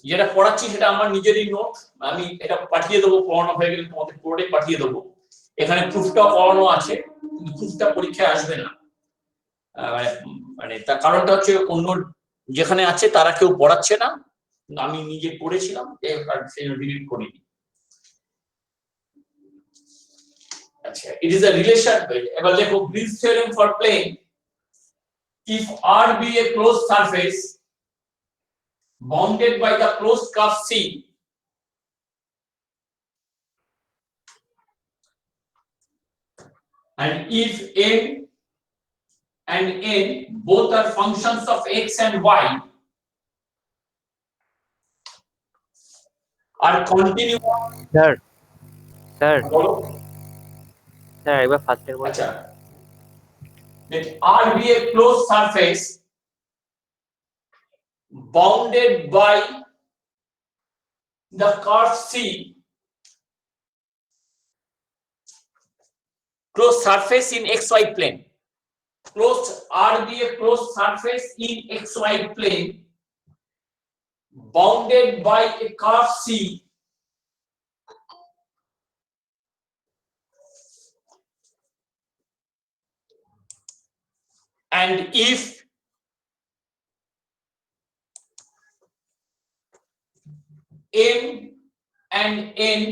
যেটা পড়াচ্ছি সেটা আমার নিজেরই নোট, আমি এটা পাঠিয়ে দেবো, পড়ানো হয়ে গেলে তোমাদের পুরোটাই পাঠিয়ে দেবো। এখানে প্রুফটাও করানো আছে, কিন্তু প্রুফটা পরীক্ষায় আসবে না। মানে তার কারণটা হচ্ছে অন্য যেখানে আছে তারা কেউ পড়াচ্ছে না, আমি নিজে পড়েছিলাম, ডিলিট করিনি। আচ্ছা, it is a relation, এবার দেখো Green's theorem for plane, if R be a closed surface bounded by the closed curve C, and if M and N both are functions of X and Y, are continuous, sir বলো। Sir একবার first থেকে বলুন। আচ্ছা, let R be a closed surface bounded by the curve C, closed surface in XY plane. Closed R be a closed surface in XY plane bounded by a curve C, and if M and N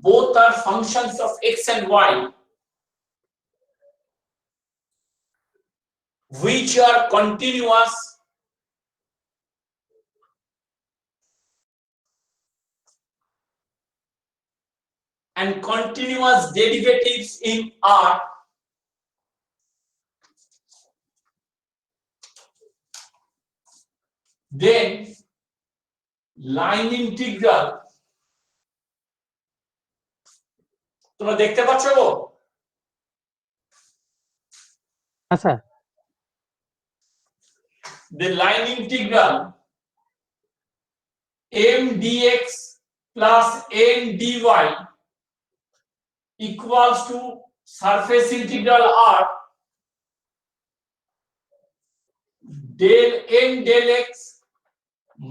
both are functions of X and Y, which are continuous and continuous derivatives in R, then line integral, তোমরা দেখতে পাচ্ছ গো? হ্যাঁ sir. The line integral m dx plus n dy equals to surface integral R del m del x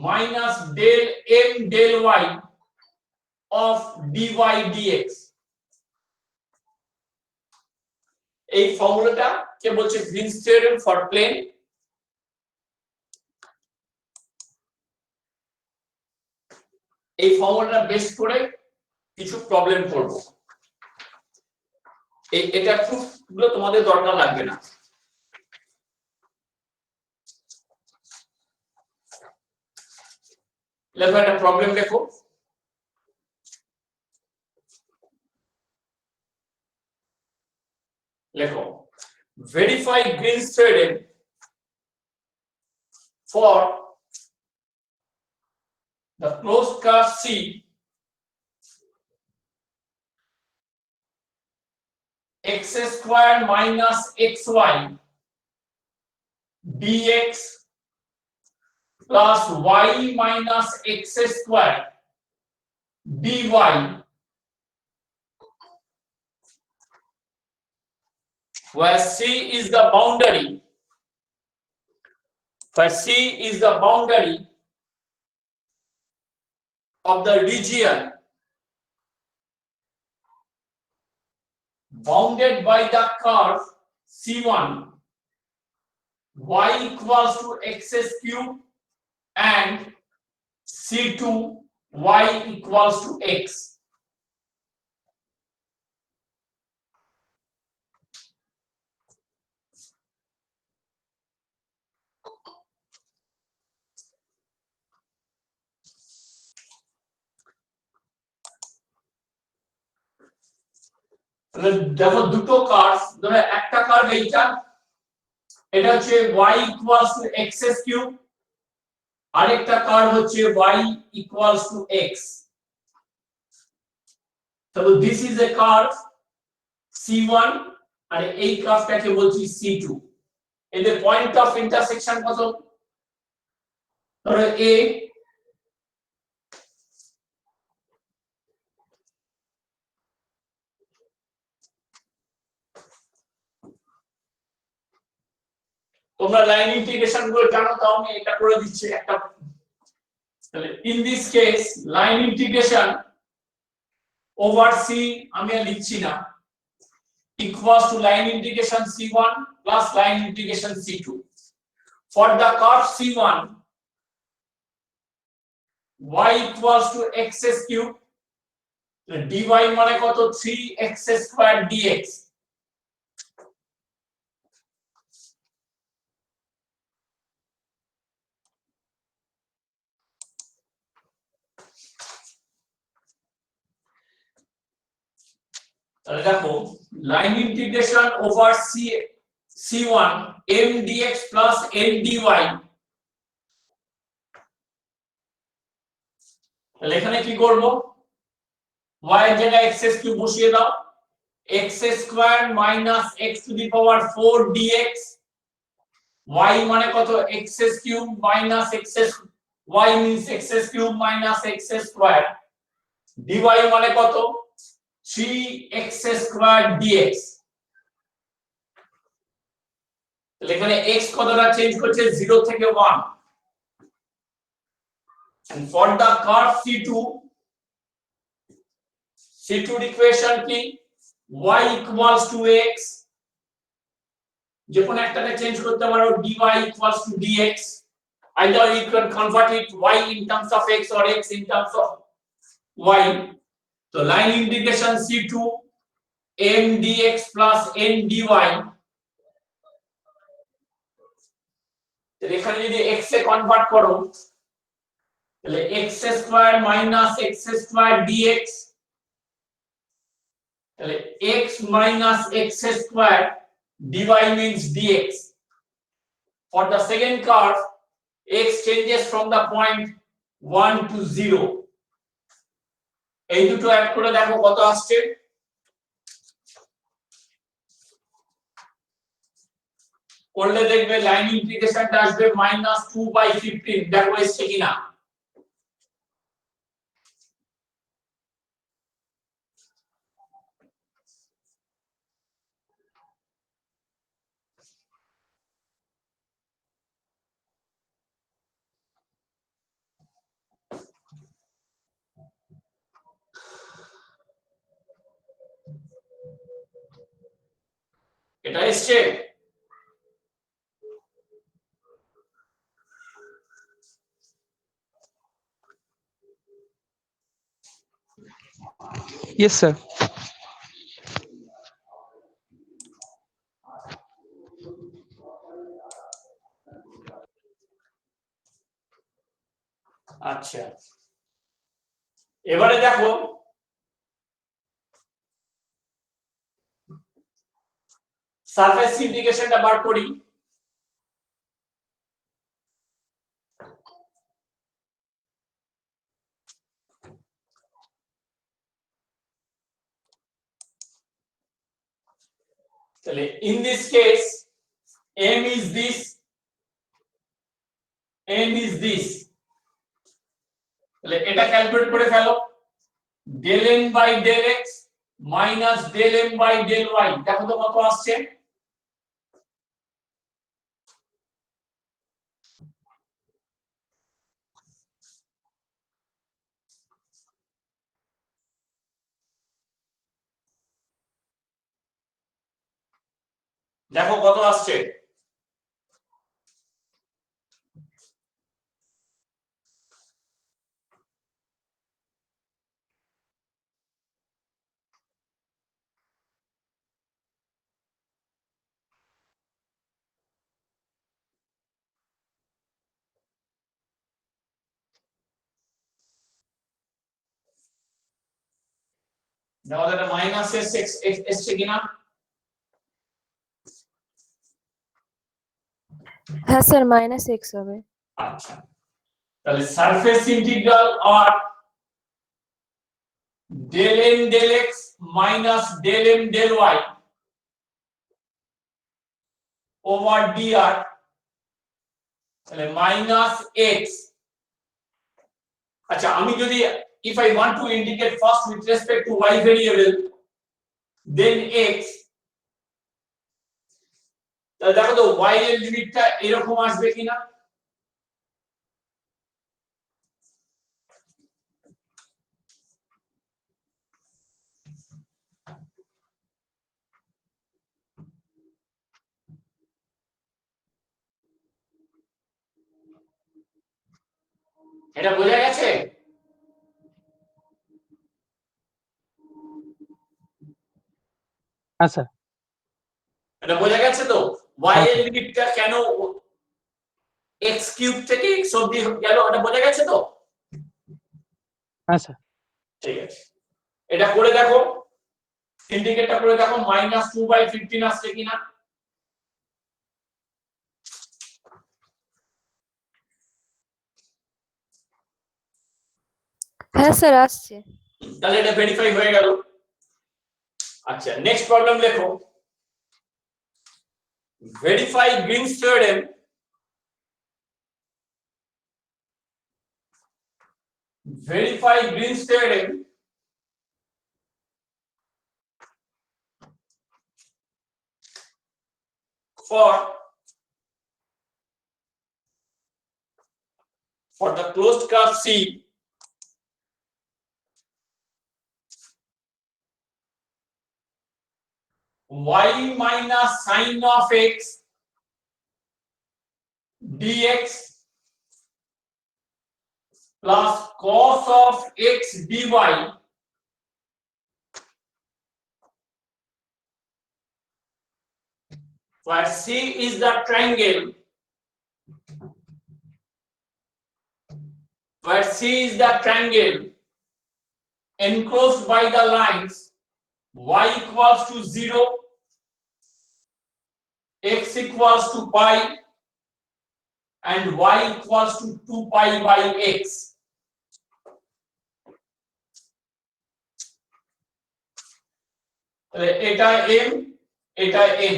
minus del m del y of dy dx. এই ফর্মুলাটা কে বলছে? Green's theorem for plane. এই ফর্মুলাটা বেস করে কিছু problem করব। এটা প্রুফগুলো তোমাদের দরকার লাগবে না। লেখো একটা প্রবলেম, দেখো লেখো verify Greens theorem for the closed curve C x square minus xy dx plus y minus x square dy, where C is the boundary, of the region bounded by the curve C1, y equals to x cube, and C2, y equals to x. দেখো দুটো curve, ধরো একটা curve এইটা, এটা হচ্ছে y equals to x cube, আরেকটা curve হচ্ছে y equals to x. So this is a curve C1 আর এই কার্ভটাকে বলছি C2. এদের পয়েন্ট অফ ইন্টারসেকশন কত? ধরো A, তোমরা লাইন ইন্টিগ্রেশন গুলো জানো, তাও আমি এটা করে দিচ্ছি, একটা in this case line integration over c আমি আর লিখছি না equals to line integration c1 plus line integration c2 for the curve c1 y equals to x cube dy মানে কত 3x square dx তাহলে দেখো line integration over c1 m dx plus n dy তাহলে এখানে কি করব y এর জায়গায় x কিউব বসিয়ে দাও x square minus x to the power 4 dx y মানে কত x cube minus x y means x cube minus x square dy মানে কত 3x স্কয়ার dx তাহলে এখানে x কতটা চেঞ্জ করছে 0 থেকে 1 and for the curve c2 equation কি y equals to x যে কোন একটাকে চেঞ্জ করতে পারো dy equals to dx either you can convert it y in terms of x or x in terms of y so line integration c2 m dx plus n dy তো এখানে যদি x এ convert করো তাহলে x square minus x square dx তাহলে x minus x square dy means dx for the second curve x changes from the point 1 to 0 এই দুটো add করে দেখো কত আসছে করলে দেখবে লাইন ইন্টিগ্রেশনটা আসবে -2/15 দেখো এসছে কিনা এটা এসছে Yes, sir. আচ্ছা এবারে দেখো সারফেস ইন্টিগ্রেশনটা বার করি তাহলে in this case m is this n is this তাহলে এটা ক্যালকুলেট করে ফেলো del n by del x minus del m by del y দেখো তো কত আসছে দেখো কত আসছে দেখো এটা মাইনাস x এসছে কিনা হ্যাঁ স্যার -x হবে আচ্ছা তাহলে সারফেস ইন্টিগ্রাল আর del n del x minus del m del y over dr তাহলে -x আচ্ছা আমি যদি if I want to indicate first with respect to y variable then x তাহলে দেখো তো y এর লিমিটটা এরকম আসবে কিনা এটা বোঝা গেছে? হ্যাঁ স্যার। এটা বোঝা গেছে তো y হ্যাঁ, এর স্যার। লিমিটটা কেন x কিউব থেকে x অবধি গেল, এটা বোঝা গেছে তো? হ্যাঁ স্যার। ঠিক আছে, এটা করে দেখো, সিন্ডিকেটটা করে দেখো, -2/15 আসছে কিনা। হ্যাঁ স্যার আসছে। তাহলে এটা ভেরিফাই হয়ে গেল। আচ্ছা, নেক্সট প্রবলেম লেখো, verify Greens theorem for the closed curve C y minus sin of x dx plus cos of x dy where C is the triangle enclosed by the lines y equals to 0, x equals to pi and y equals to 2 pi by x. এটা m, এটা n।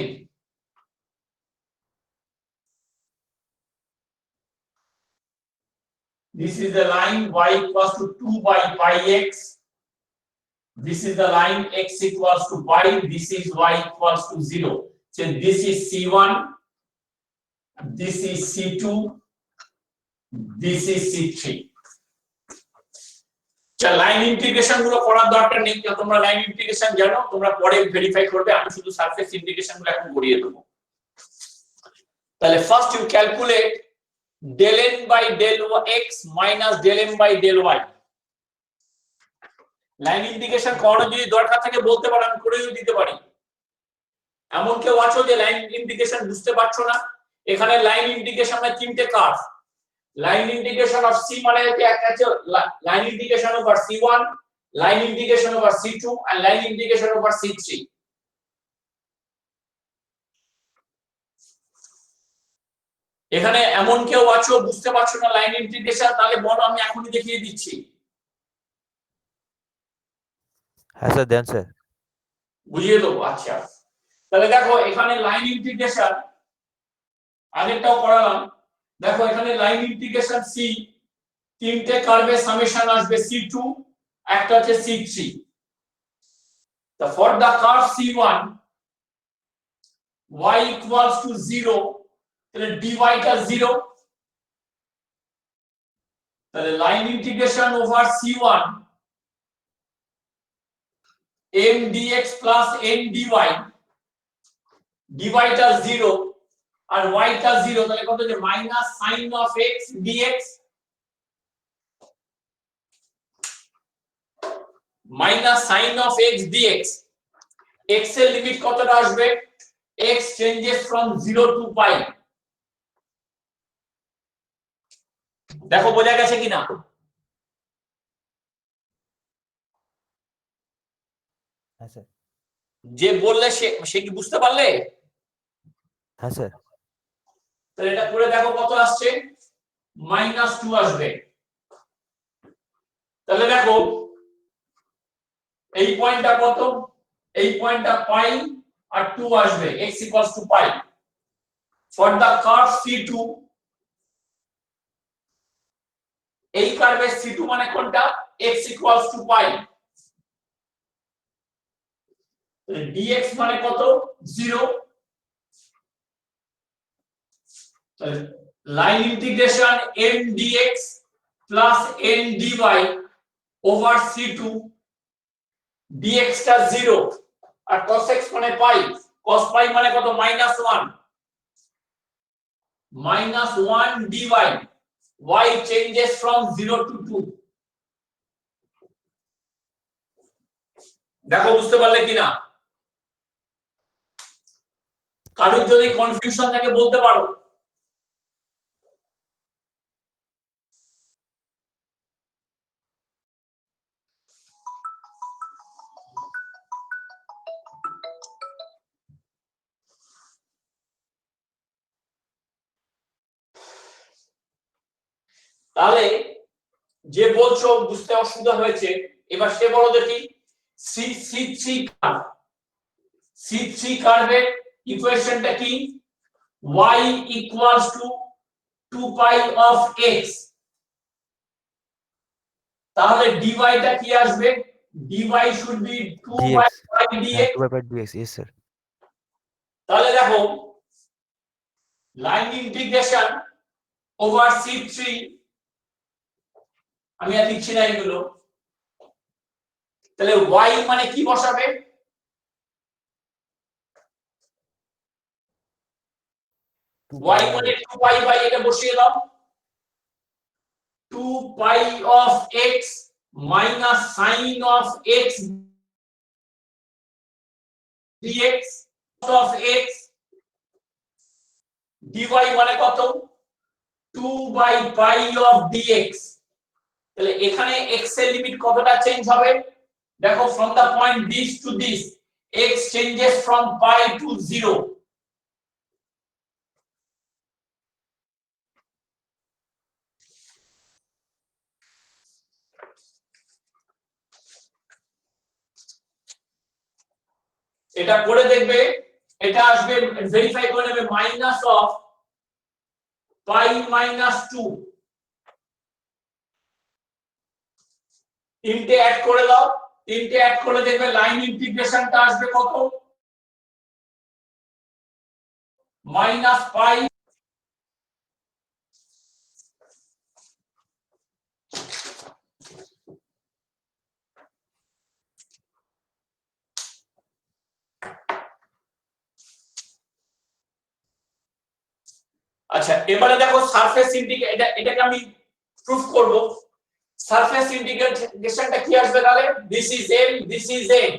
This is the line y equals to 2 by pi x. This is the line x equals to pi. This is y equals to 0. So this is C1. This is C2. This is C3. Line integration গুলো করার দরকার নেই, তোমরা line integration জানো, তোমরা পরে verify করবে। আমি শুধু সারফেস ইন্টিগ্রেশন গুলো এখন করিয়ে দেবো। তাহলে first you calculate del n by del x minus del m by del y। Line integration করার যদি দরকার থাকে বলতে পারো, আমি করেও দিতে পারি। এমন কেউ আছো যে লাইন ইন্টিগ্রেশন বুঝতে পারছো না? এখানে লাইন ইন্টিগ্রেশনের তিনটে কাজ। লাইন ইন্টিগ্রেশন অফ C মানে একটা হচ্ছে line integration over C1, line integration over C2 আর লাইন ইন্টিগ্রেশন ওভার C3। এখানে এমন কেউ আছো বুঝতে পারছো না লাইন ইন্টিগ্রেশন, তাহলে বলো, আমি এখনই দেখিয়ে দিচ্ছি। হ্যাঁ স্যার, দেন স্যার। বুঝিয়ে দেবো। আচ্ছা, তাহলে দেখো এখানে লাইন ইন্টিগ্রেশন আগেরটাও করালাম। দেখো এখানে লাইন ইন্টিগ্রেশন C, তিনটে কার্ভের সামেশন আসবে C2, একটা হচ্ছে C3। For the curve C1 y equals to 0, তাহলে dy টা 0। তাহলে line integration over C1 m dx plus n dy, dy টা 0 আর y টা 0, তাহলে কত যে minus sin of x dx minus sin of x dx। x এর limit কতটা আসবে? x changes from 0 to pi। দেখো বোঝা গেছে কিনা? হ্যাঁ স্যার। যে বললে সে কি বুঝতে পারলে? হ্যাঁ স্যার। তাহলে এটা করে দেখো কত আসছে, -2 আসবে। তাহলে দেখো এই পয়েন্টটা কত, এই পয়েন্টটা পাই আর 2 আসবে, x equals to pi। For the curve C2, এই কার্ভের C2 মানে কোনটা? x equals to pi। dx মানে কত? 0। Line integration m dx plus n dy over C2, dx টা 0 আর cos x মানে পাই, cos pi মানে কত? -1 dy y changes from 0 to 2. দেখো বুঝতে পারলে কিনা? কারোর যদি কনফিউশন থাকে বলতে পারো। তাহলে যে বলছো বুঝতে অসুবিধা হয়েছে, এবার সে বলো দেখি C3 কার্ভের ইকুয়েশনটা কি? y equals to 2 pi of x, তাহলে dy টা কি আসবে? dy should be 2 dx by dx. 2 by dx, yes sir. তাহলে দেখো লাইন ইন্টিগ্রেশন ওভার C3, আমি আর লিখছি না এগুলো। তাহলে y মানে কি বসাবে? 2 y মানে 2 pi বাই এটা বসিয়ে দাও, 2 pi of x minus sin of x dx of x, dy মানে কত? 2 by pi of dx। তাহলে এখানে x এর লিমিট কতটা চেঞ্জ হবে? দেখো from the point this to this x changes from pi to 0। এটা করে দেখবে, এটা আসবে, ভেরিফাই করে নেবে, মাইনাস অফ পাই মাইনাস 2। তিনটে অ্যাড করে দাও, তিনটে অ্যাড করে দেখবে লাইন ইন্টিগ্রেশনটা আসবে কত? মাইনাস পাই আচ্ছা এবারে দেখো সারফেস ইন্টিগ্রেশন, এটাকে আমি প্রুফ করব। সারফেস ইন্টিগ্রেশনটা কি আসবে তাহলে? This is m, this is n,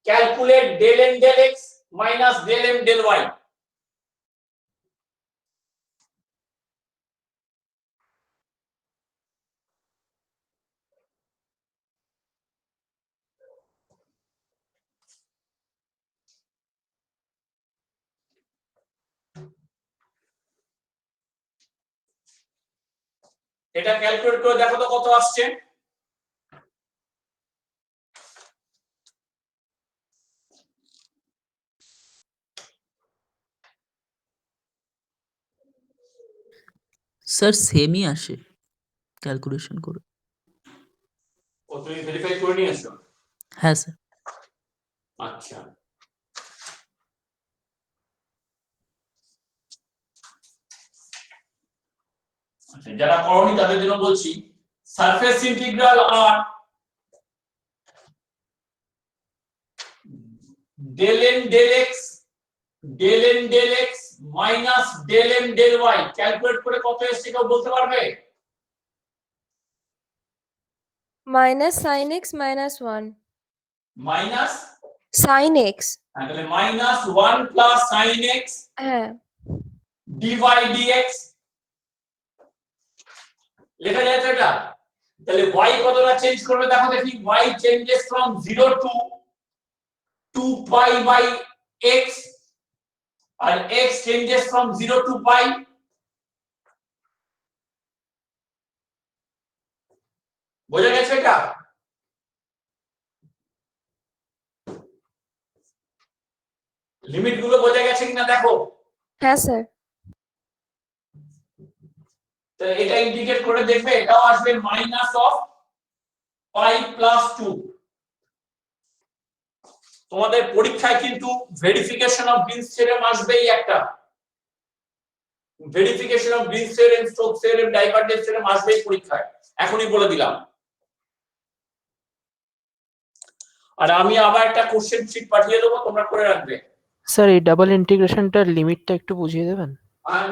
calculate del n del x minus del m del y। এটা ক্যালকুলেট করে দেখো তো কত আসছে। স্যার সেমই আসে ক্যালকুলেশন করে। ও তুমি ভেরিফাই করে নিয়েছো? হ্যাঁ স্যার। আচ্ছা যারা করনি তাদের জন্য বলছি, সারফেস ইন্টিগ্রাল আর del n del x minus del m del y calculate করে কত এসছে কেউ বলতে পারবে? minus sin x minus 1 minus sin x তাহলে মাইনাস 1 প্লাস sin x হ্যাঁ dy dx লেখা যায় তো এটা। তাহলে y কতটা চেঞ্জ করবে দেখো দেখি, y changes from 0 to 2 pi by x আর x changes from 0 to pi। বোঝা গেছে এটা? লিমিট গুলো বোঝা গেছে কিনা দেখো। হ্যাঁ স্যার তো এটা ইন্ডিকেট করে দেখবে, এটাও আসবে মাইনাস অফ পাই প্লাস 2। তোমাদের পরীক্ষায় কিন্তু ভেরিফিকেশন অফ গ্রিনস থিওরেম আসবেই একটা, verification of Greens theorem, Stokes theorem, divergence theorem আসবেই পরীক্ষায়, এখনই বলে দিলাম। আর আমি আবার একটা কোশ্চেন শীট পাঠিয়ে দেবো, তোমরা করে রাখবে। স্যার এই ডাবল ইন্টিগ্রেশনটার লিমিটটা একটু বুঝিয়ে দেবেন?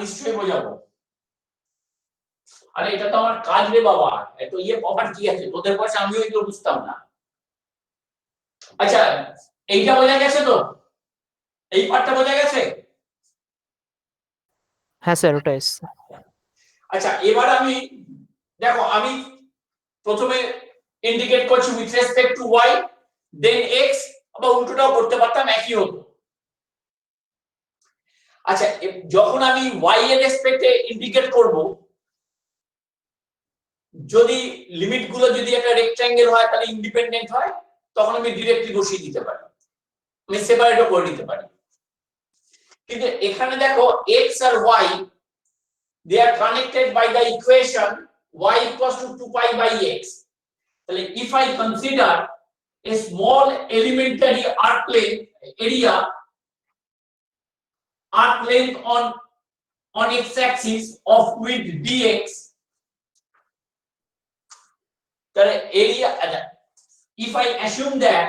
নিশ্চয়ই বোঝাবো। আরে এটা তো আমার কাজ রে বাবা, এত ইয়ে প্রপার কি আছে তোদের বয়সে, আমিও এগুলো বুঝতাম না। আচ্ছা এইটা বোঝা গেছে তো, এই পার্টটা বোঝা গেছে? হ্যাঁ স্যার ওটা এসছে। আচ্ছা এবার আমি দেখো, আমি প্রথমে ইন্ডিকেট করছি with respect to y, then x, আবার উল্টোটাও করতে পারতাম, একই হতো। আচ্ছা যখন আমি ওয়াই এর রেসপেক্টে ইন্ডিকেট করব, যদি লিমিট গুলো যদি একটা রেক্ট্যাঙ্গেল হয় তাহলে ইন্ডিপেন্ডেন্ট হয়, তখন আমি ডিরেক্টলি বসিয়ে দিতে পারি, আমি সেপারেটও করে দিতে পারি। কিন্তু এখানে দেখো x আর y, they are connected by the equation y equals to 2 pi by x. তাহলে if I consider a small elementary arc length area, arc length on x axis of width dx, তাহলে area, if I assume that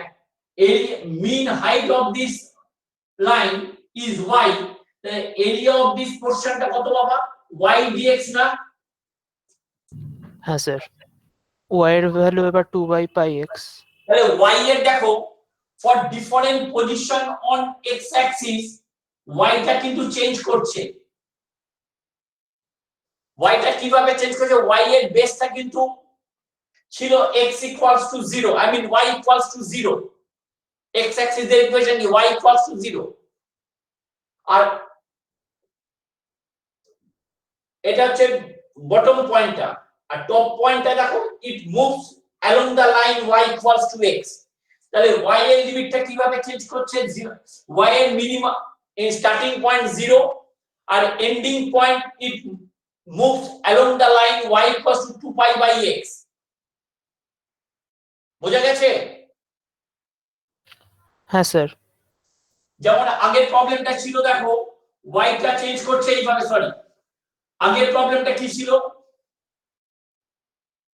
area mean height of this line is y, the area of this portion টা কত বাবা? y dx না? হ্যাঁ sir, y এর value এবার 2/πx। তাহলে y এর দেখো for different position on x Axis y টা কিন্তু চেঞ্জ করছে। y টা কিভাবে চেঞ্জ করছে? y এর বেসটা কিন্তু ছিল x equals to 0, I mean y equals to 0, x axis এর ইকুয়েশন কি y equals to 0, আর এটা হচ্ছে বটম পয়েন্টটা, আর টপ পয়েন্টটা দেখো it moves along the line y equals to x। তাহলে y এর লিমিটটা কিভাবে চেঞ্জ করছে? y এর মিনিমাম স্টার্টিং পয়েন্ট 0 আর ending point it moves along the line y equals to 2 pi by x। বোঝা গেছে? হ্যাঁ স্যার। যেমন আগের প্রবলেমটা ছিল দেখো y টা চেঞ্জ করছে এইভাবে, সরি আগের প্রবলেমটা কি ছিল?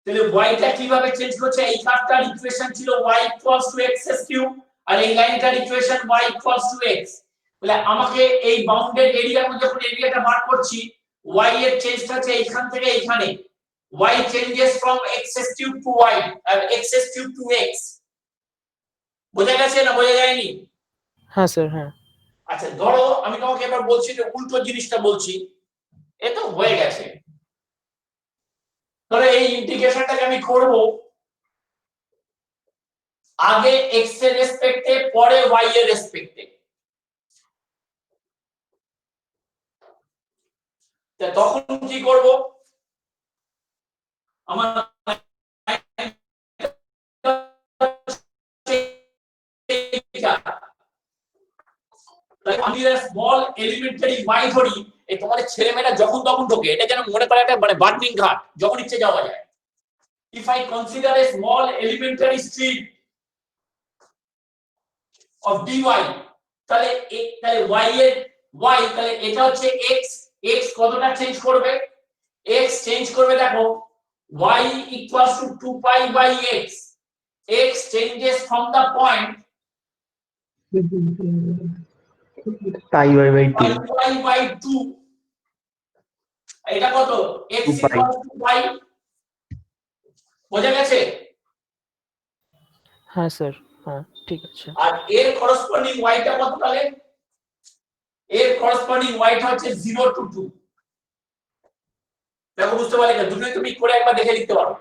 তাহলে y টা কিভাবে চেঞ্জ করছে? এই কার্ভটার ইকুয়েশন ছিল y equals to x³ আর এই লাইনটার equation y equals to x। তাহলে আমাকে এই বাউন্ডেড এরিয়ার মধ্যে যখন এরিয়াটা বার করছি, y এর চেঞ্জটা হচ্ছে এইখান থেকে এইখানে, y changes from x³ to y R x³ to x। বোঝা গেছে না বোঝা যায়নি? হ্যাঁ স্যার। হ্যাঁ আচ্ছা ধরো আমি তোমাকে এবার বলছি যে উল্টো জিনিসটা বলছি, এ তো হয়ে গেছে। ধরো এই ইন্টিগ্রেশনটাকে আমি করব আগে x এর রেসপেক্টে পরে y এর রেসপেক্টে। তখন কি করব? আমার আমি স্মল এলিমেন্টারি y ধরি, এই তোমাদের ছেলেমেয়েরা যখন তখন ঢোকে, এটা যেন মনে করে একটা মানে বার্নিং ঘাট, যখন ইচ্ছে যাওয়া যায়। If I consider a small elementary street of dy, তাহলে y এর y, তাহলে এটা হচ্ছে x, x কতটা চেঞ্জ করবে? x চেঞ্জ করবে দেখো y equals to 2 pi by x, x changes from the point pi by 2 pi by 2, এটা কত? x 2 pi। equals to pi। বোঝা গেছে? হ্যাঁ স্যার। হ্যাঁ ঠিক আছে। আর এর করসপন্ডিং y টা কত? তাহলে এর করসপন্ডিং y টা হচ্ছে 0 to 2। দেখো বুঝতে পারলে না? দুটোই তুমি করে একবার দেখে লিখতে পারো।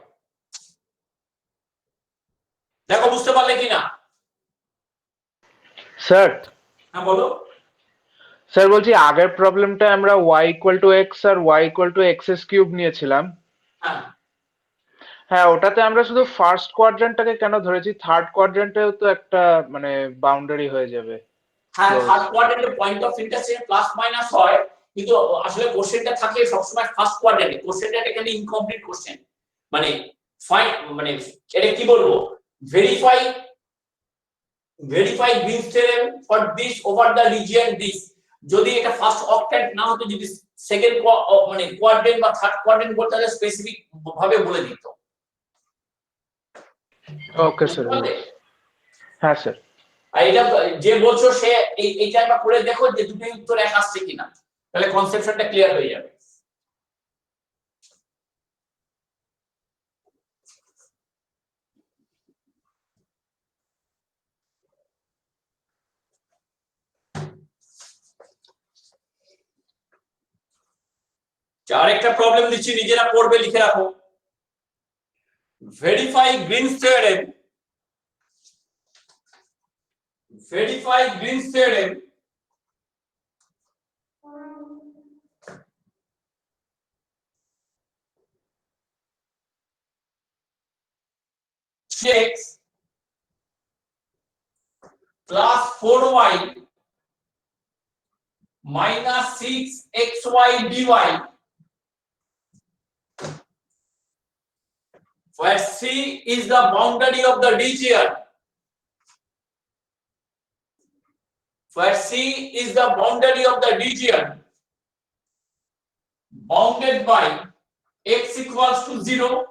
দেখো বুঝতে পারলে কিনা? স্যার হ্যাঁ বলো। স্যার বলছি আগের প্রবলেমটা আমরা y ইকুয়াল টু x আর y ইকুয়াল টু x³ নিয়েছিলাম। হ্যাঁ হ্যাঁ, ওটাতে আমরা শুধু ফার্স্ট কোয়াড্র্যান্টটাকে কেন ধরেছি? থার্ড কোয়াড্র্যান্টেও তো একটা মানে বাউন্ডারি হয়ে যাবে। হ্যাঁ, ফার্স্ট কোয়াড্রেন্টে point of intersection plus minus হয়, কিন্তু আসলে কোশ্চেনটা থাকে সবসময় ফার্স্ট কোয়াড্রেন্টে। কোশ্চেনটা এখানে ইনকমপ্লিট কোশ্চেন, মানে মানে এটা কি বলবো, verify Greens theorem for this over the region this. যদি এটা ফার্স্ট অক্টেন্ট না হতো, যদি সেকেন্ড মানে কোয়াড্রেন্ট বা থার্ড কোয়াড্রেন্ট বলতে, তাহলে স্পেসিফিক ভাবে বলে দিত। Okay sir. হ্যাঁ স্যার। আর এটা যে বলছো সে এইটা একবার করে দেখো যে দুটোই উত্তর এক আসছে কিনা, তাহলে কনসেপশনটা ক্লিয়ার হয়ে যাবে। আরেকটা প্রবলেম দিচ্ছি, নিজেরা পড়বে, লিখে রাখো। Verify Greens theorem, verify Green's theorem checks plus 4y minus 6xy dy where C is the boundary of the region, where C is the boundary of the region bounded by x equals to 0,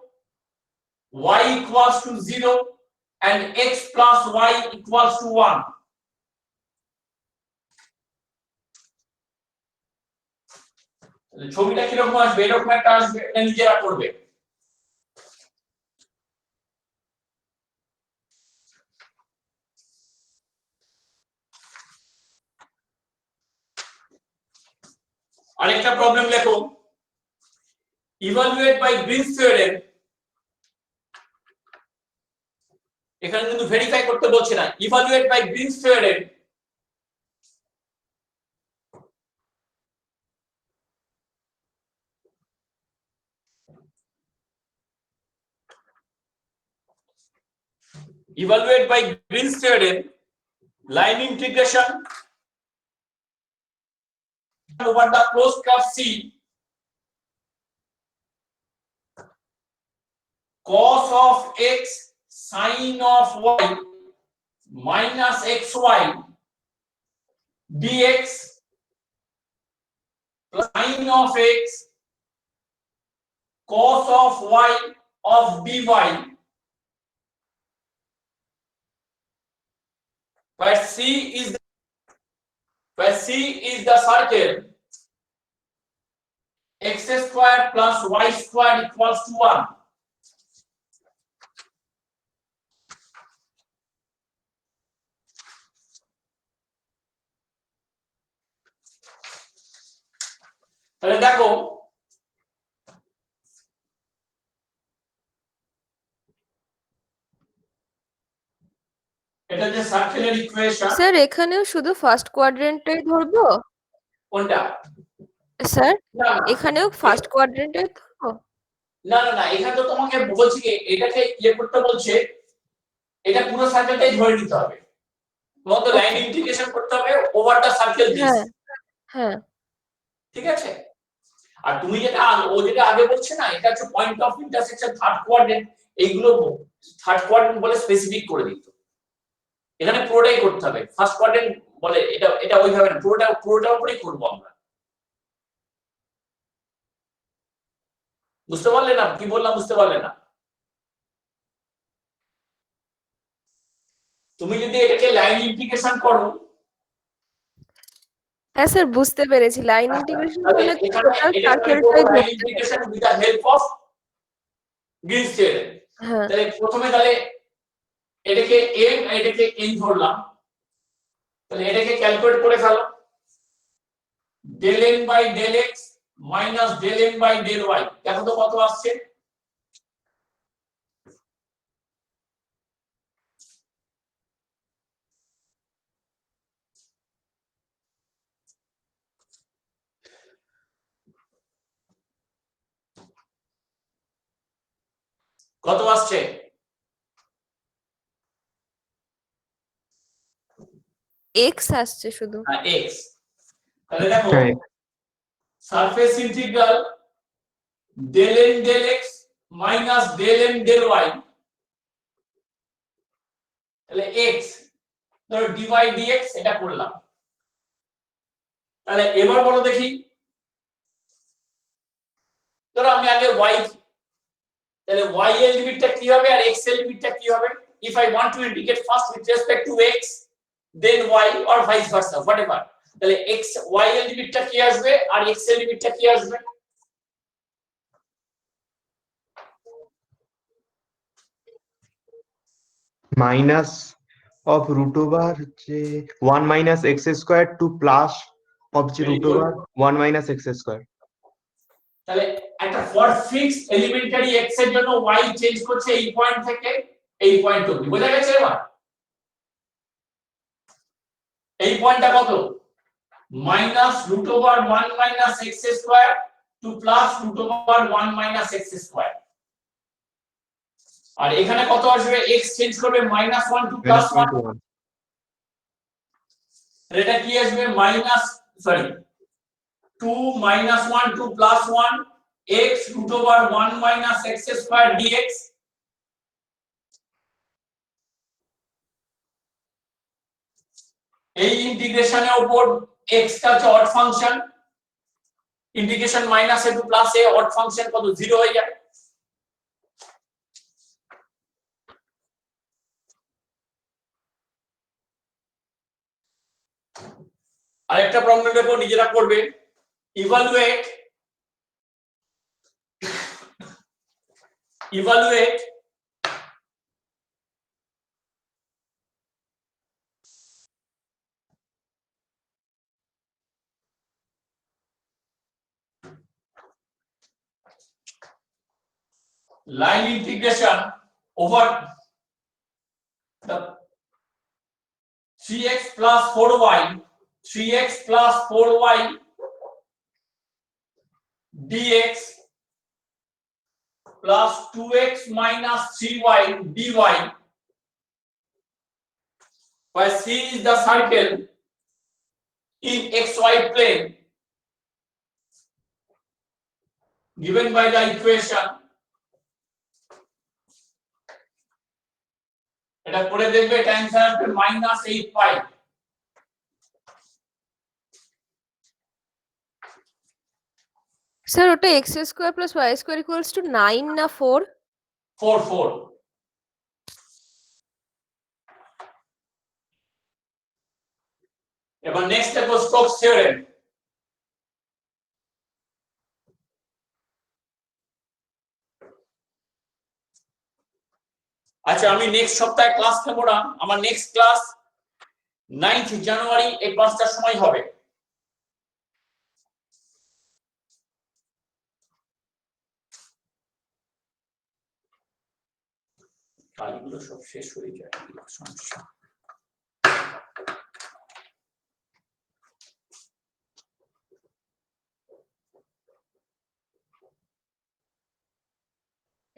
y equals to 0 and x plus y equals to 1. ছবিটা কিরকম আসবে, এরকম একটা আসবে, এটা নিজেরা করবে। আরেকটা প্রবলেম লেখো, ইভালুয়েট বাই গ্রিনস থিওরেম। এখানে কিন্তু ভেরিফাই করতে বলছে না, evaluate by Green's theorem evaluate by Green's theorem line integration over the closed curve C cos of x sin of y minus xy dx plus sin of x cos of y of dy where C is the circle x square plus y square equals to 1. তাহলে দেখো এটা যে সার্কেলের equation, sir এখানেও শুধু first কোয়াড্রেন্টটাই ধরবো? কোনটা? Sir না এখানেও ফার্স্ট কোয়াড্রেন্টটাই ধরবো? না না, এখানে তো তোমাকে বলছি কি এটাকে করতে বলছে, এটা পুরো সার্কেলটাই ধরে নিতে হবে, তোমাকে তো লাইন ইন্টিগ্রেশন করতে হবে ওভার দ্য সার্কেল দিস। হ্যাঁ হ্যাঁ ঠিক আছে। আর তুমি যেটা ও যেটা আগে বলছে না, এটা হচ্ছে point of intersection third quadrant, এইগুলো থার্ড কোয়াড্রেন্ট বলে স্পেসিফিক করে দিত। এখানে পুরোটাই করতে হবে, ফার্স্ট কোয়াড্রেন্ট বলে এটা ওইভাবে না, পুরোটার উপরেই করব আমরা। বুঝতে পারলে না কি বললাম? বুঝতে পারলে না? তুমি যদি এটাকে লাইন ইন্টিগ্রেশন করো, হ্যাঁ স্যার বুঝতে পেরেছি, লাইন ইন্টিগ্রেশন করলে তো এখানে টোটাল এটা সার্কেলটাই লাইন ধরতে ইন্টিগ্রেশন হবে। With the help of Greens theorem. হ্যাঁ তাহলে প্রথমে তাহলে এটাকে m এটাকে n ধরলাম, তাহলে এটাকে ক্যালকুলেট করে ফেলো, del n by del x minus del n by del y, দেখো তো কত আসছে। কত আসছে? এক্স আসছে শুধু। x। তাহলে দেখো হ্যাঁ surface integral del n del x minus del n del y, তাহলে x ধরো dy dx এটা করলাম। তাহলে এবার বলো দেখি, ধরো আমি আগে y, তাহলে y এর লিমিটটা কি হবে আর x এর লিমিটটা কি হবে? if I want to integrate first with respect to x then y or vice versa whatever, তাহলে x y এর লিমিটটা কি আসবে আর x এর লিমিটটা কি আসবে? মাইনাস অফ রুট ওভার হচ্ছে 1 minus x square to plus of যে Very root good. Over 1 minus x square. তাহলে একটা ফর ফিক্সড এলিমেন্টারি এক্স এর জন্য y চেঞ্জ করছে এই পয়েন্ট থেকে এই পয়েন্ট অবধি, বোঝা গেছে? এবার এই পয়েন্টটা কত? Minus root over 1 minus x square to plus root over 1 minus x square. আর এখানে কত আসবে? x চেঞ্জ করবে -1 টু প্লাস 1, এটা কি আসবে? -2 -1 to plus 1 x root over 1 minus x square dx। এই ইন্টিগ্রেশনের উপর x টা হচ্ছে odd function, integration minus a to plus a, odd function কত? 0 হয়ে যায়। আরেকটা প্রবলেম দেখো, নিজেরা করবে। Evaluate line integration over the 3x plus 4y dx plus 2x minus 3y dy, where C is the circle in xy plane given by the equation। এটা করে দেখবে, এটা অ্যানসার আসবে -8 পাই। স্যার ওটা x square plus y square equals to 9 না 4? 4 এবার next দেখো Stokes theorem. আচ্ছা, আমি নেক্সট সপ্তাহে ক্লাস নেব না, আমার নেক্সট ক্লাস 9th জানুয়ারি এই 5টার সময় হবে। কালগুলো সব শেষ হয়ে যায়, সমস্যা।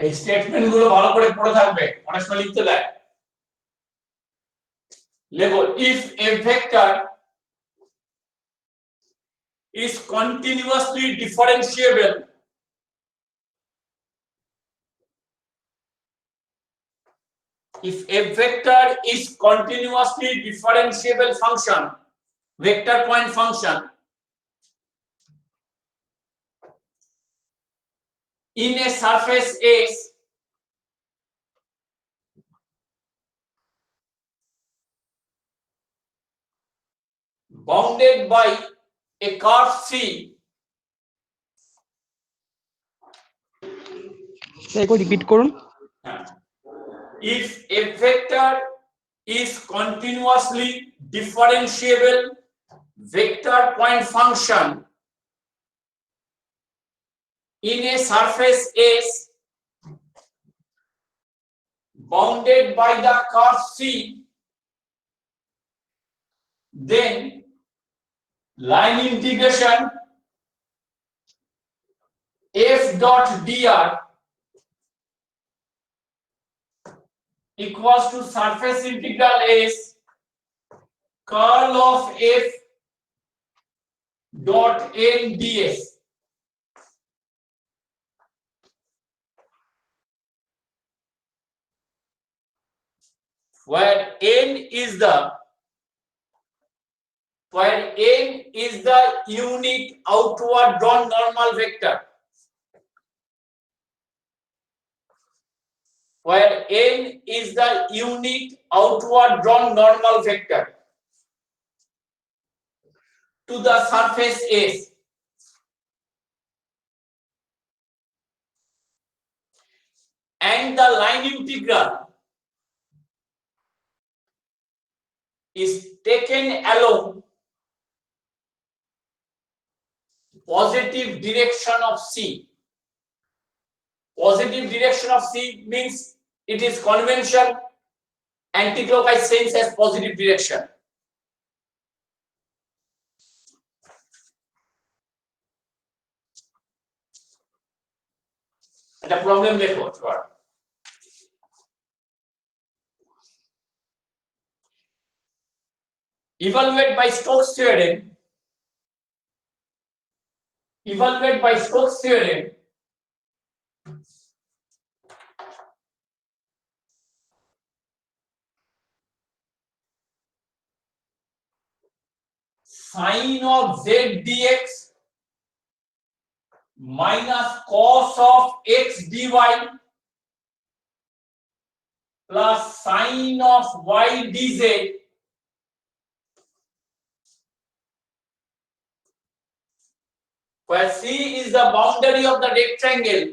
এই স্টেটমেন্ট গুলো ভালো করে পড়ে থাকবে, অনেক সময় লিখতে দেয়। লেখো, if a vector is continuously differentiable function, vector point function in a surface S bounded by a curve C, একবার রিপিট করুন। if a vector is continuously differentiable vector point function in a surface S bounded by the curve C, then line integration f dot dr equals to surface integral S curl of f dot n ds, where n is the unit outward drawn normal vector, where n is the unit outward drawn normal vector to the surface S, and the line integral is taken along positive direction of C. Positive direction of C means it is convention. Anticlockwise sense as positive direction. একটা problem দেখো এবার। Evaluate by Stokes theorem. Evaluate by Stokes theorem. Sin of z dx minus cos of x dy plus sin of y dz where C is the boundary of the rectangle,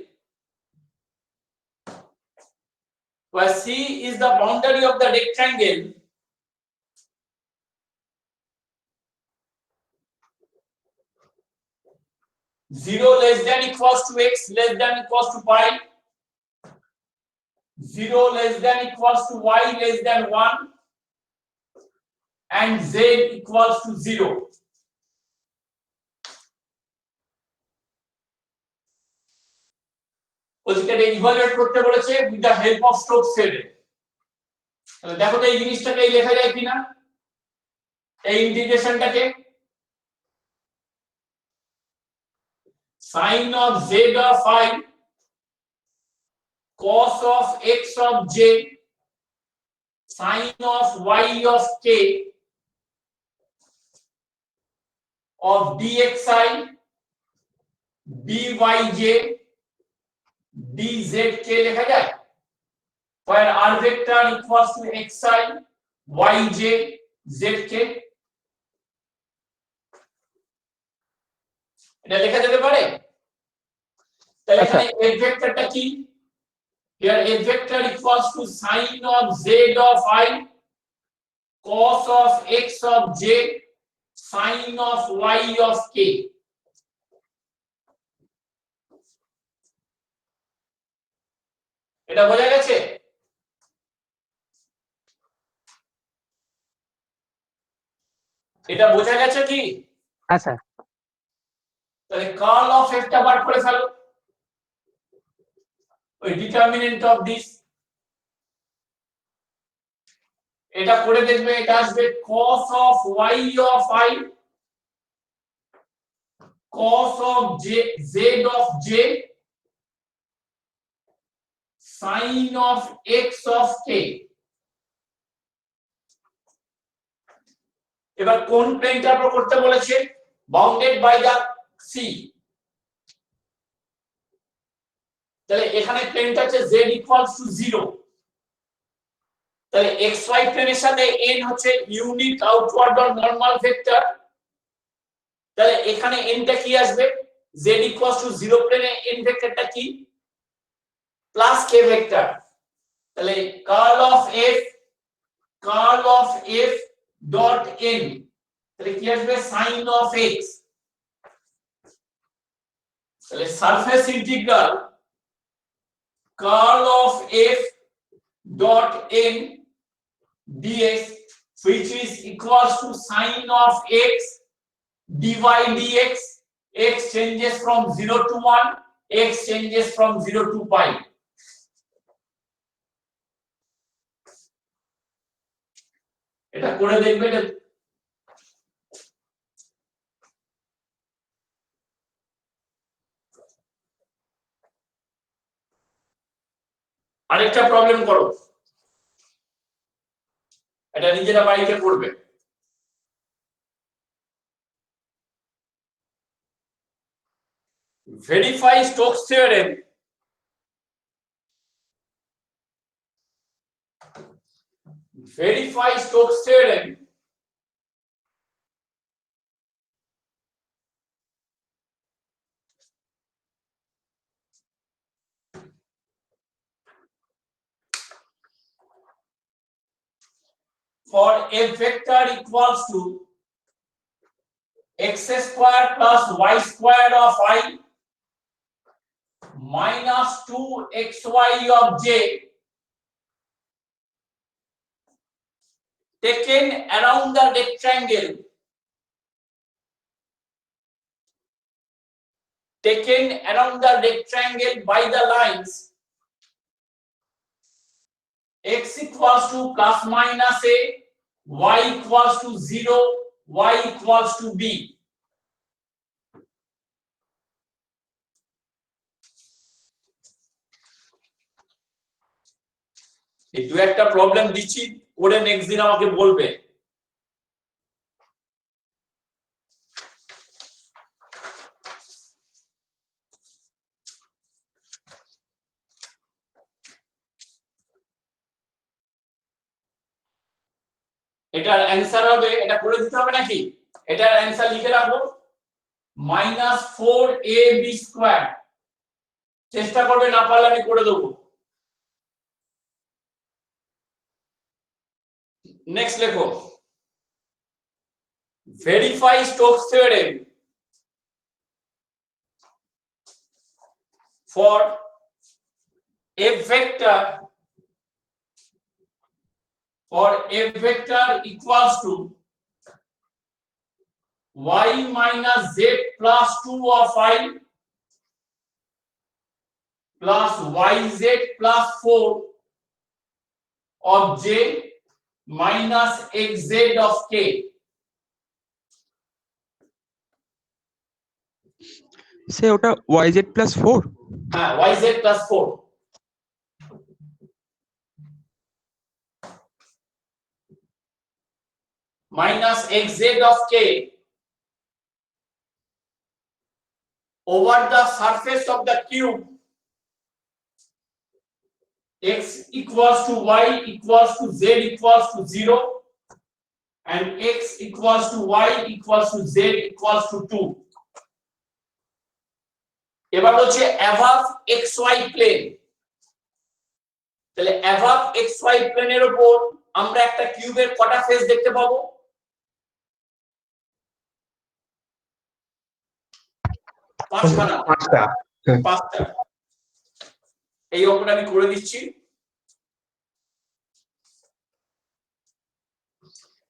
where C is the boundary of the rectangle, zero less than equals to x less than equals to pi, 0 less than equals to y less than 1, and z equals to 0. ওদিকে evaluate করতে বলেছে with the help of Stokes theorem. তাহলে দেখো তো এই জিনিসটাকে লেখা যায় কিনা, এই ইন্টিগ্রেশনটাকে sin of z of I cos of x of j sin of y of k of dxi dyj dzk লেখা যায়, where r vector equals to xi yj zk। এটা লেখা যেতে পারে। তাহলে এখানে f ভেক্টরটা কি? Here f vector equals to sin of z of I cos of x of j sin of y of k। এটা বোঝা গেছে? এটা বোঝা গেছে কি? হ্যাঁ স্যার। তাহলে কার্ল অফ f টা বার করে ফেলো, ওই ডিটারমিনেন্ট অফ দিস। এটা করে দেখবে, এটা আসবে cos of y of I cos of j z of j sin of x of k। এবার কোন প্লেনটা আমরা করতে বলেছে? Bounded by the C. তাহলে এখানে প্লেনটা হচ্ছে z ইকুয়ালস টু 0। তাহলে xy প্লেনের সাথে n হচ্ছে unit outward or normal vector. তাহলে এখানে n টা কি আসবে? z ইকুয়ালস টু 0 প্লেনে n ভেক্টরটা কি? Plus k vector. তাহলে curl of f dot n, তাহলে কি আসবে? sin of x। তাহলে surface integral curl of f dot n dx which is equals to sin of x dy dx, x changes from 0 to 1, x changes from 0 to pi। এটা করে দেখবে। আরেকটা problem করো, এটা নিজেরা বাড়িতে করবে। Verify Stokes theorem for f vector equals to x square plus y square of I minus 2xy of j taken around the rectangle by the lines x equals to plus minus a, y equals to 0, y equals to b. এই দু একটা problem দিচ্ছি, করে next দিন আমাকে বলবে। এটার answer হবে, এটা করে দিতে হবে নাকি? এটার অ্যানসার লিখে রাখো -4ab স্কয়ার। চেষ্টা করবে, না পারলে আমি করে দেবো। নেক্সট লেখো, verify Stokes theorem for f vector equals to y minus z plus 2 of I plus yz plus 4 of j minus xz of k. সে ওটা yz plus 4 হ্যাঁ, yz plus 4 minus xz of k over the surface of the cube x equals to y equals to z equals to 0 and x equals to y equals to z equals to 2. এবার হচ্ছে above xy plane। তাহলে above xy plane এর উপর আমরা একটা কিউবের কটা face দেখতে পাবো? পাঁচটা। পাঁচটা। এই অঙ্কটা আমি করে দিচ্ছি।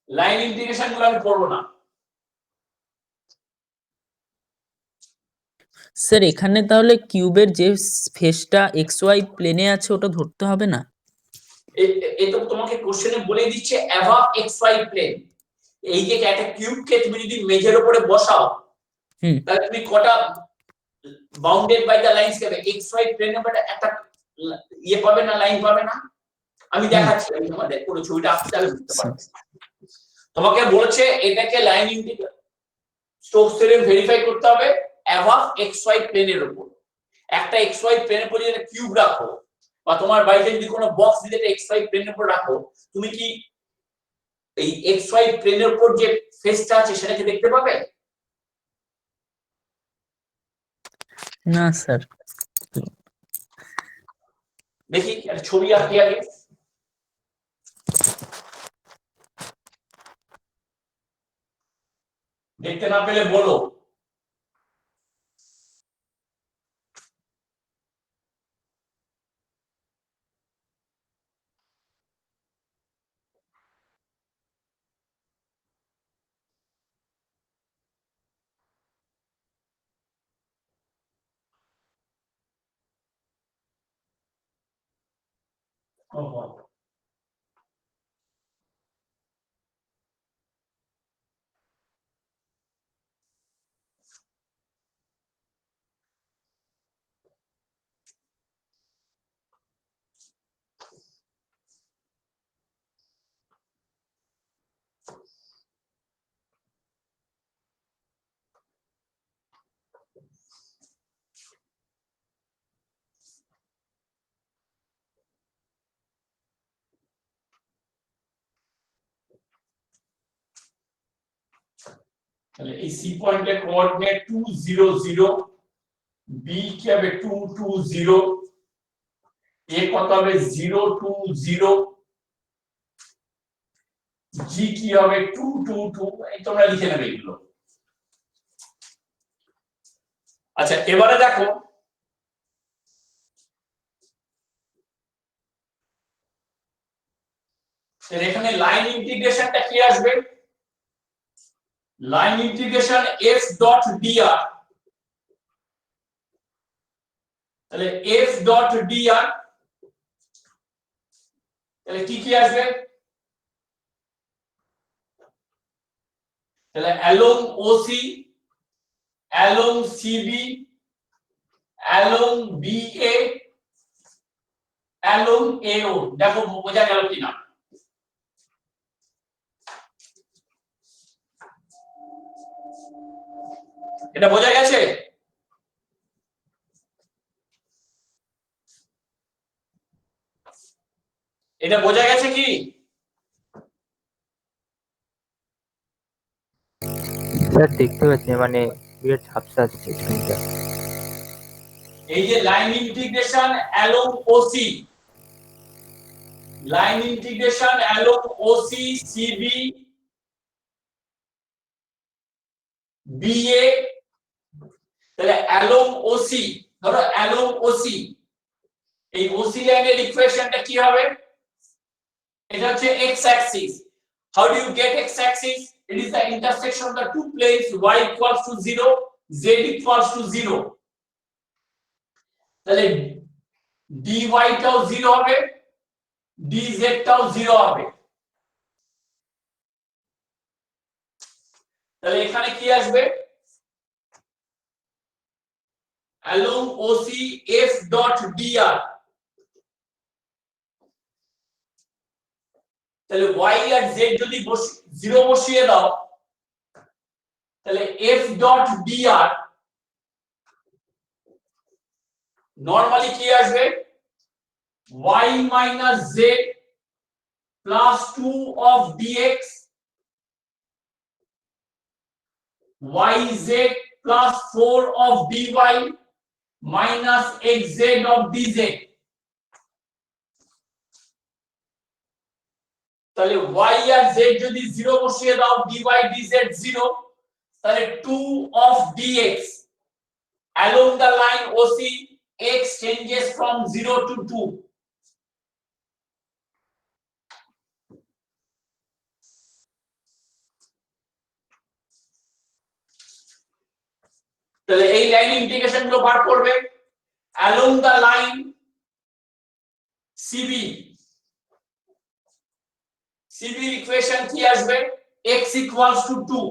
লাইন ইন্টিগ্রেশন গুলো আমি করব না। স্যার এখানে তাহলে কিউবের যে ফেসটা এক্স ওয়াই প্লেনে আছে ওটা ধরতে হবে না? এটা তোমাকে কোশ্চেনে বলে দিচ্ছে above xy plane। এই যে একটা কিউবকে তুমি যদি মেজের উপরে বসাও তাহলে তুমি কটা বাউন্ডেড বাই দ্য লাইনস পাবে? xy প্লেনে একটা ইয়ে পাবে না, লাইন পাবে না? আমি দেখাচ্ছি, আমি তোমাদের পুরো ছবিটা আঁকতে তাহলে বুঝতে পারবে। তোমাকে বলছে এটাকে line integral Stokes theorem verify করতে হবে above xy প্লেনের উপর। একটা xy প্লেনের উপর যদি কিউব রাখো বা তোমার বাড়িতে যদি কোনো বক্স দিয়ে একটা xy প্লেনের উপর রাখো, তুমি কি এই xy প্লেনের উপর যে ফেসটা আছে সেটাকে দেখতে পাবে? না স্যার। দেখি একটা ছবি আঁকি আগে। দেখতে না পেলে বলো। তাহলে এই সি পয়েন্টের কোঅর্ডিনেট 2 0 0, বি কি হবে 2 2 0, এ কত হবে 0 2 0, জি কি হবে 2 2 2। এই তোমরা লিখে নেবে এগুলো। আচ্ছা এবারে দেখো এখানে লাইন ইন্টিগ্রেশনটা কি আসবে line integration f dot dr তাহলে f ডট dr তাহলে কি কি আসবে তাহলে along OC along CB along BA along AO দেখো বোঝা গেল কিনা এটা বোঝা গেছে এটা বোঝা গেছে কি স্যার দেখতে পাচ্ছি মানে বিরাট ঝাপসা আসছে স্ক্রিনটা। এই যে line integration along OC line integration along OC CB BA তাহলে along OC ধরো along OC এই OC লাইনের ইকুয়েশনটা কি হবে এটা হচ্ছে x axis how do you get x axis it is the intersection of the two planes y equals to 0 z equals to 0 তাহলে dy টাও 0 হবে dz টাও 0 হবে তাহলে এখানে কি আসবে along OC f dot dr তাহলে y আর z যদি 0 বসিয়ে দাও তাহলে f dot dr নরমালি কি আসবে y minus z plus 2 of dx yz plus 4 of dy minus xz of dz তাহলে y আর z যদি 0 বসিয়ে দাও dy dz 0 তাহলে 2 of dx along the line OC x changes from 0 to 2 তাহলে এই line integration গুলো বার করবে along the line CB CB equation কি আসবে x equals to 2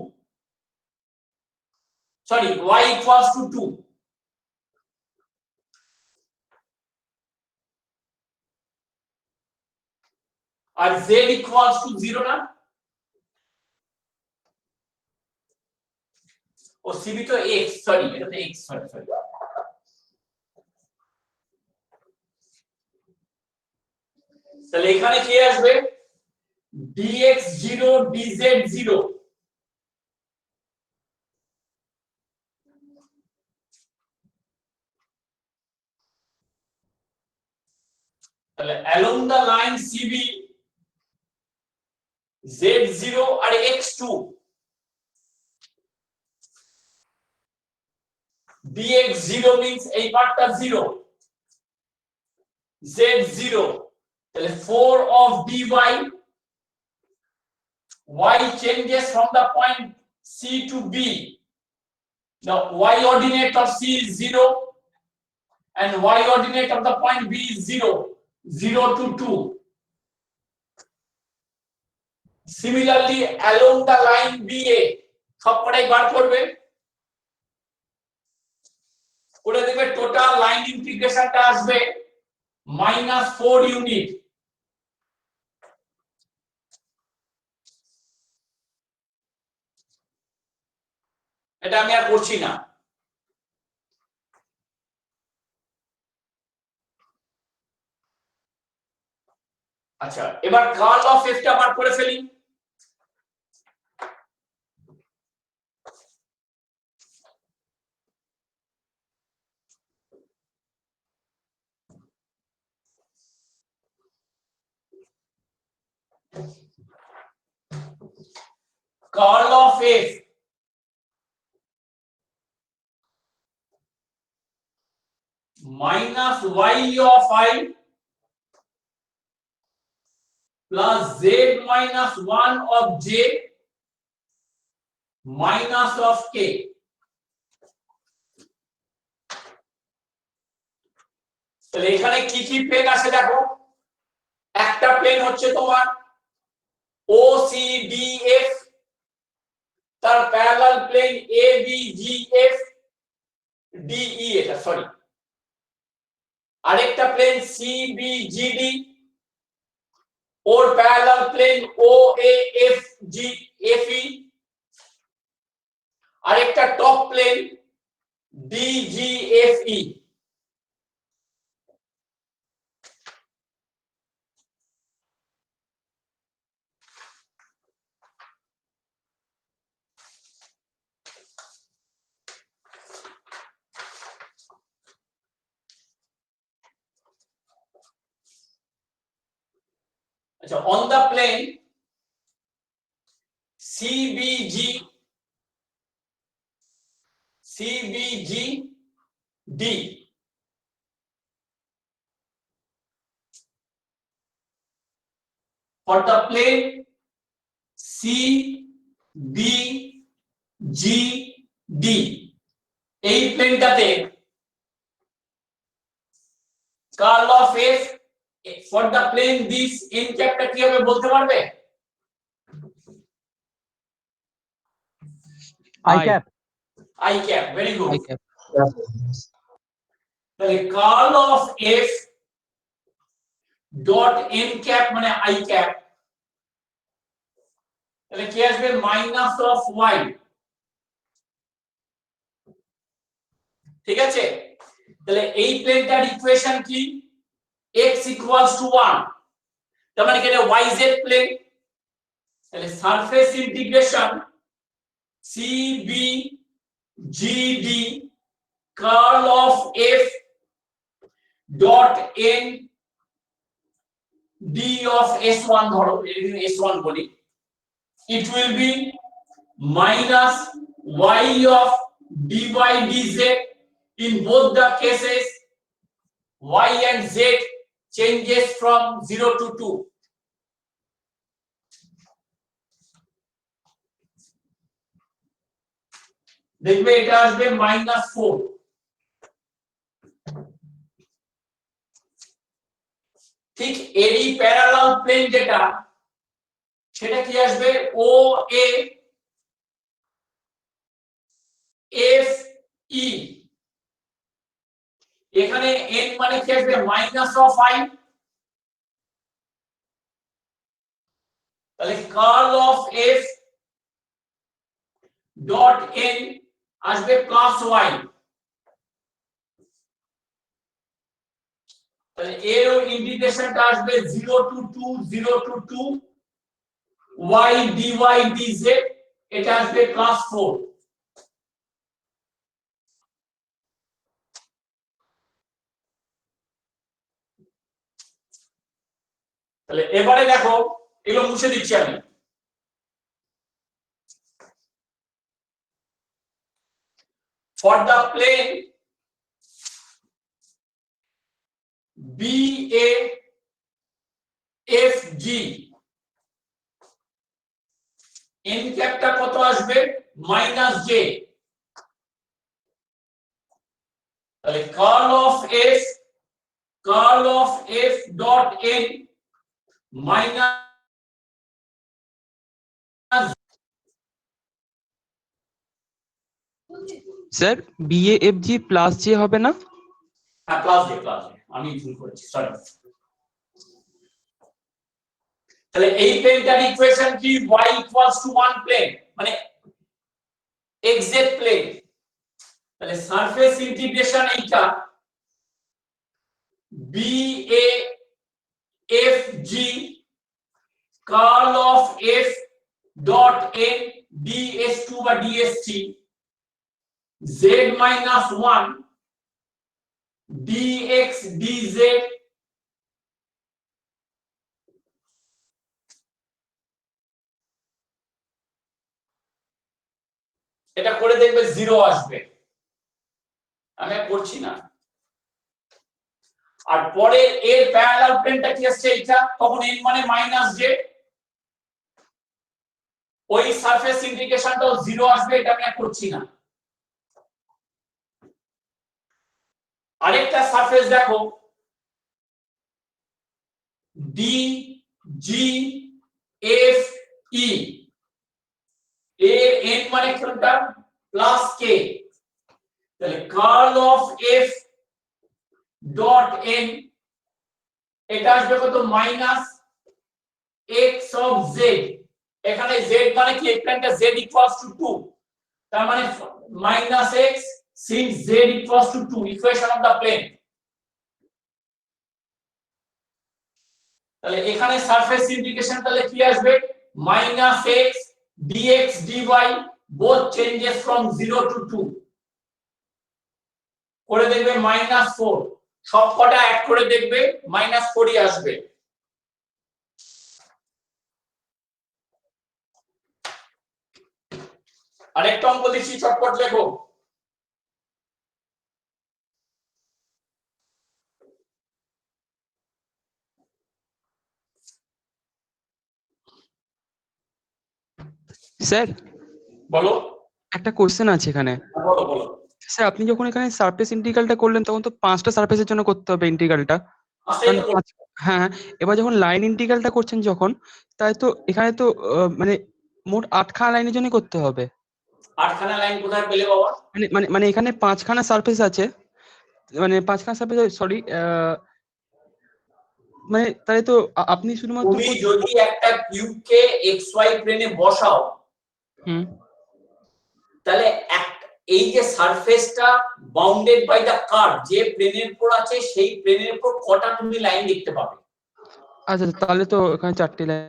sorry y equals to 2 R z equals to 0 না ও CB তো x sorry এটা তো x সরি তাহলে এখানে কি আসবে dx 0 dz 0 তাহলে along the line CB z0 R x2 dx 0 means এই পার্টটা 0 z0 তাহলে 4 of dy y changes from the point C to B now y ordinate of C is 0 and y ordinate of the point B is 0 0 to 2 similarly along the line BA সবকটাই বার করবে করে দেবে total line ইন্টিগ্রেশনটা আসবে -4 unit এটা আমি আর করছি না আচ্ছা এবার কার্ল অফ f টা বার করে ফেলি curl of f minus y of I plus z minus 1 of j minus of k. তাহলে এখানে কি কি প্লেন আছে দেখো, একটা প্লেন হচ্ছে তোমার OCDF, তার প্যারালাল প্লেন ABGF DE, এটা সরি, আরেকটা প্লেন CBGD, ওর প্যারালাল প্লেন OAFGFE, আরেকটা টপ প্লেন DGFE। আচ্ছা, on the plane CBGD, for the plane CBGD, এই প্লেনটাতে curl of F for the plane this n ক্যাপটা কি হবে বলতে পারবে? I cap. I cap, very good। I cap. তাহলে curl of F dot n cap মানে I ক্যাপ, তাহলে কি আসবে মাইনাস অফ y, ঠিক আছে? তাহলে এই প্লেনটার ইকুয়েশন কি? x equals to 1, তার মানে কি এটা yz প্লেন। তাহলে surface integration CBGD curl of F dot n d of S1, ধরো S1 বলি, it will be minus y of dy dz, in both the cases y and z changes from 0 to 2। দেখবে এটা আসবে -4। ঠিক এরই parallel plane যেটা, সেটা কি আসবে OA FE, এখানে n মানে কি আসবে মাইনাস অফ I, তাহলে curl of F dot n আসবে প্লাস y, তাহলে এর ইন্টিগ্রেশনটা আসবে 0 to 2 y dy dz, এটা আসবে +4। তাহলে এবারে দেখো, এগুলো মুছে দিচ্ছি আমি। For the plane BAFG, n ক্যাপটা কত আসবে? -j, তাহলে curl of F dot n minus, sir BAFG plus j হবে না? প্লাস j, আমি ভুল করেছি, সরি। তাহলে এই প্লেনটার ইকুয়েশন কি? y ইকুয়ালস টু 1 প্লেন মানে এক্সাক্ট প্লেন। তাহলে সারফেস ইন্টিগ্রেশন এইটা BAFG curl of F dot n ds2 বা ds3 z minus 1 dx dz, এটা করে দেখবে 0 আসবে, আমি আর করছি না। আর পরে এর প্যারালাল প্লেনটা কি আসছে এটা, তখন n মানে মাইনাস j, ওই সারফেস ইন্টিগ্রেশনটাও 0 আসবে, এটা আমি আর করছি না। আরেকটা সারফেস দেখো D G F E, এর n মানে কোনটা প্লাস k, তাহলে curl of f dot n এটা আসবে কত মাইনাস x অফ z, এখানে z মানে কি এখানটা z ইকুয়ালস টু 2, তার মানে minus x since z equals to 2, equation of the plane. তাহলে এখানে সারফেস ইন্টিগ্রেশন তাহলে কি আসবে minus x dx dy both changes from 0 to 2 করে দেখবে মাইনাস 4, সবকটা অ্যাড করে দেখবে মাইনাস 4ই আসবে। আরেকটা অঙ্ক দিচ্ছি, চটপট লেখো। স্যার বলো একটা কোশ্চেন আছে এখানে। বলো বলো। স্যার আপনি যখন এখানে সারফেস ইন্টিগ্রালটা করলেন তখন তো 5টা সারফেসের জন্য করতে হবে ইন্টিগ্রালটা। হ্যাঁ, এবার যখন লাইন ইন্টিগ্রালটা করছেন যখন, তাই তো এখানে তো মানে মোট 8খানা লাইনের জন্য করতে হবে। 8খানা লাইন কোথায় পেলে বাবা? মানে এখানে 5খানা সারফেস আছে, মানে 5খানা সারফেস, সরি, মানে তাই তো আপনি শুধুমাত্র তুমি যদি একটা কিউবকে xy প্লেনে বসাও, তাহলে এই যে সারফেসটা বাউন্ডেড বাই দা কার্ভ, যে প্লেনের উপর আছে সেই প্লেনের উপর কটা তুমি লাইন দেখতে পাবে? আচ্ছা, তাহলে তো এখানে 4টি লাইন।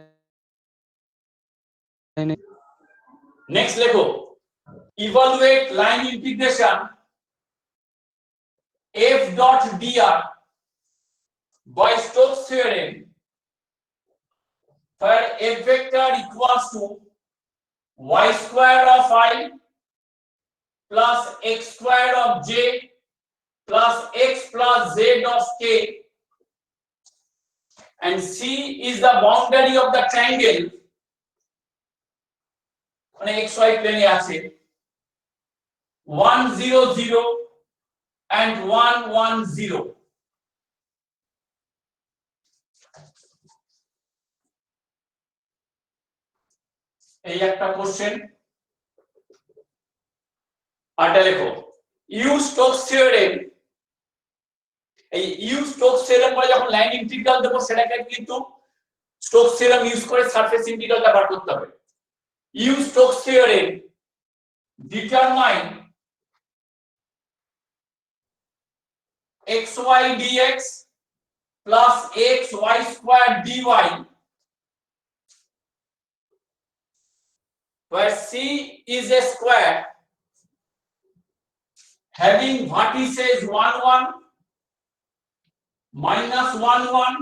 নেক্সট লেখো, evaluate line integration f dot dr by Stokes theorem where f vector equals to y square of I plus x square of j plus x plus z of k, and C is the boundary of the triangle, মানে xy প্লেনে আছে 1 0 0 and 1 1 0। এই একটা question. আরটা লেখো, use Stokes theorem. এই use Stokes theorem বলে যখন লাইন ইন্টিগ্রাল দেব সেটাকে কিন্তু স্টোকস থিওরেম ইউজ করে সারফেস ইন্টিগ্রালটা বার করতে হবে। Use Stokes theorem determine xy dx plus xy square dy where C is a square having vertices 1 1 minus 1 1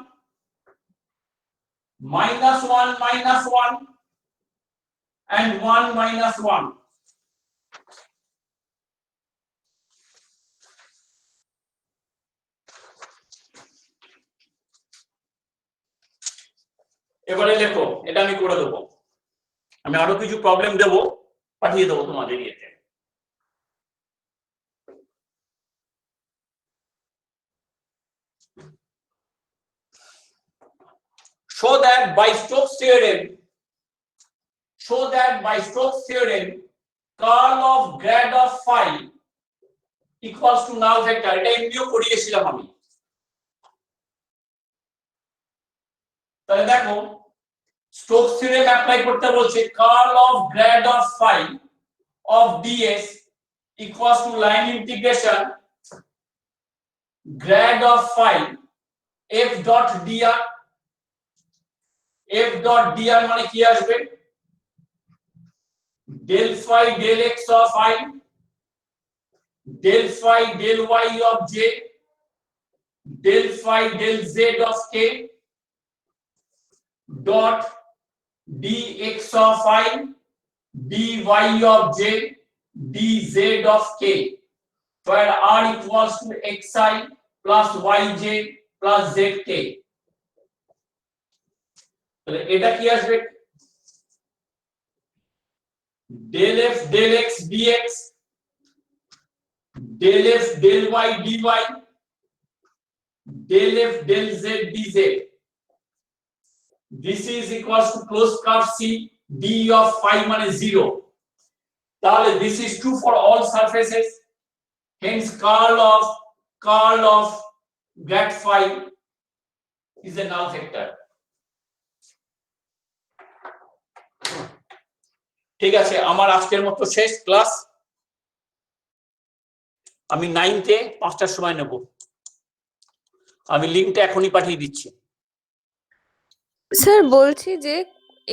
minus 1 minus 1 and 1 minus 1। এবারে লেখো, এটা আমি করে দেবো, আমি আরো কিছু প্রবলেম দেবো, পাঠিয়ে দেবো তোমাদের ইয়েতে। show that by Stokes theorem curl of grad of phi equals to null vector, এটা এমনিও করিয়েছিলাম আমি। তাহলে দেখো স্টোকস থিওরেম অ্যাপ্লাই করতে বলছে, curl of grad of phi of ds equals to line integration grad of phi f dot dr। f dot dr মানে কি আসবে del phi del x of I del phi del y of j del phi del z of k dot dx of I dy of j dz of k, where r equals to xi plus yj plus ZK, তাহলে এটা কি আসবে del f del x dx del f del y dy del f del z dz. This is equals to closed curve C d of phi মানে 0. তাহলে this is true for all surfaces, hence curl of grad phi is a null vector. ঠিক আছে, আমার আজকের মতো শেষ class. আমি 9তে 5টার সময় নেব। আমি লিংকটা এখনই পাঠিয়ে দিচ্ছি। স্যার বলছি যে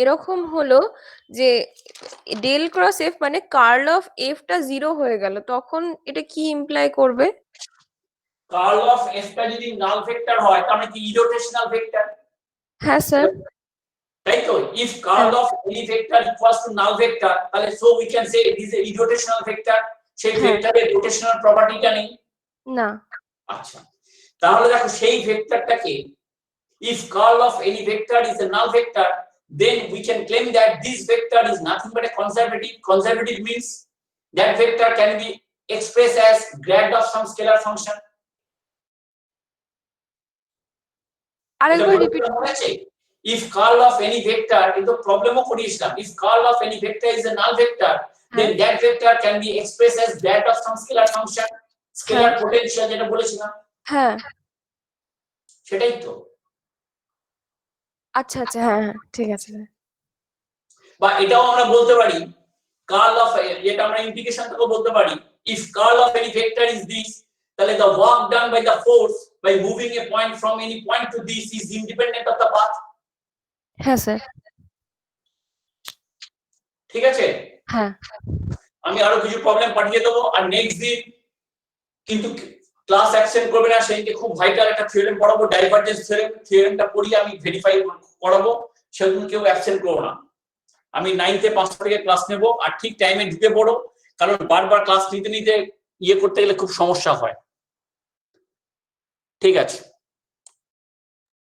এরকম হলো যে ডেল ক্রস এফ মানে কার্ল অফ এফ টা 0 হয়ে গেল, তখন এটা কি ইমপ্লাই করবে? কার্ল অফ f টা যদি নাল ভেক্টর হয় তার মানে কি ইরোটেশনাল ভেক্টর, হ্যাঁ স্যার। তাই তো? if curl of any vector equals to null vector, তাহলে so we can say it is a irrotational vector, সেই ভেক্টরের রোটেশনাল প্রপার্টিটা নেই। না। আচ্ছা, তাহলে দেখো সেই ভেক্টরটাকে if curl of any vector is a null vector, then we can claim that this vector is nothing but a conservative. Conservative means that vector can be expressed as grad of some scalar function. আরেকবার repeat. If curl of any vector, কিন্তু প্রবলেমও করিয়েছিলাম, if curl of any vector is a null vector, then that vector can be expressed as grad of some scalar function, scalar potential যেটা বলেছিলাম। হ্যাঁ সেটাই তো। আচ্ছা আচ্ছা, হ্যাঁ হ্যাঁ ঠিক আছে। বা এটাও আমরা বলতে পারি কার্ল অফ, যেটা আমরা ইমপ্লিকেশন থেকে বলতে পারি, if curl of any vector is this, তাহলে the work done by the force by moving a point from any point to this is independent of the path. হ্যাঁ স্যার। ঠিক আছে, হ্যাঁ আমি আরো কিছু প্রবলেম পাঠিয়ে দেবো। আর নেক্সট দিন কিন্তু ক্লাস অ্যাবসেন্ট করবে না, সেদিনকে খুব ভাইটাল একটা থিওরেম পড়াবো, ডাইভারজেন্স থিওরেম। থিওরেমটা পড়িয়ে আমি ভেরিফাই করাবো, সেদিন কেউ অ্যাবসেন্ট করবো না। আমি 9তে 5টা থেকে ক্লাস নেব, আর ঠিক টাইমে ঢুকে পড়ো, কারণ বারবার ক্লাস নিতে নিতে ইয়ে করতে গেলে খুব সমস্যা হয়। ঠিক আছে।